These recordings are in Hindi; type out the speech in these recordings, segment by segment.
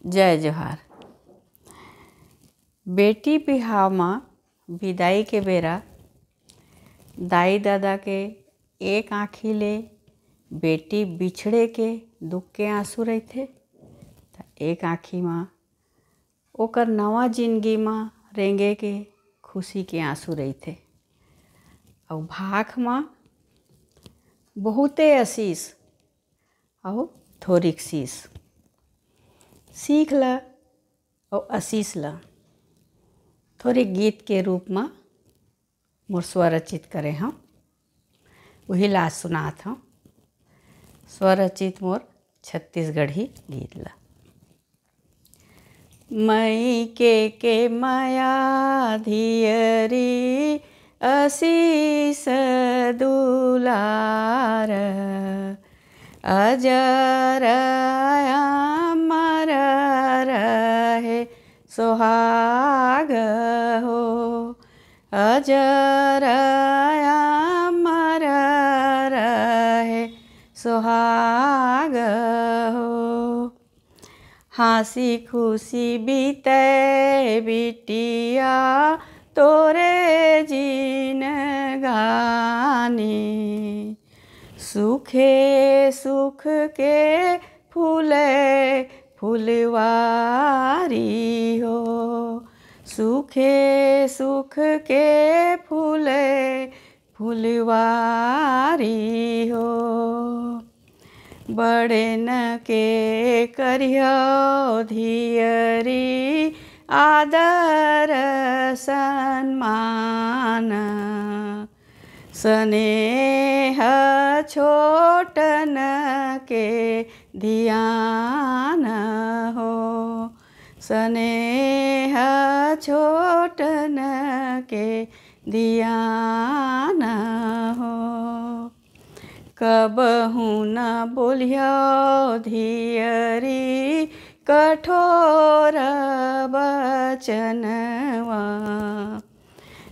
जय जोहार। बेटी बिहाव माँ विदाई के बेरा दाई दादा के एक आँखी ले बेटी बिछड़े के दुख के आंसू रहते, एक आँखी माँ ओकर नवा जिंदगी माँ रेंगे के खुशी के आंसू रहते। और भाख माँ बहुते आशीष और थोड़िक शीश। सीख ल और आशीष ल थोड़ी गीत के रूप में मोर स्वरचित करे हम वही ला सुनात हूँ। स्वरचित मोर छत्तीसगढ़ी गीत ला। मई के माया धियरी आशीष दुलार अजर अमर रहे सोहाग हो, अजर अमर रहे सोहाग हो। हंसी खुशी बीते बिटिया तोरे जीन गानी, सुखे सुख के फूले फुलवारी हो, सुखे सुख के फूले फुलवारी हो। बड़े न के करियो धियरी आदर सम्मान, स्नेह छोटन के ध्यान हो, स्नेह छोटन के ध्यान हो। कबहू न बोलियो धियरी कठोर बचनवा,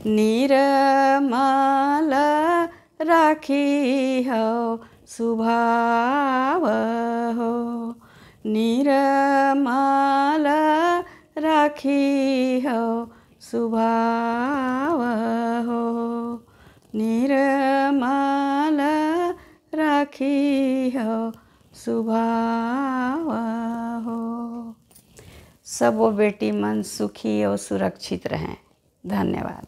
निर्मल राखी हो स्वभाव हो, निर्मल राखी हो स्वभाव हो, निर्मल राखी हो स्वभाव हो। सब वो बेटी मन सुखी और सुरक्षित रहें। धन्यवाद।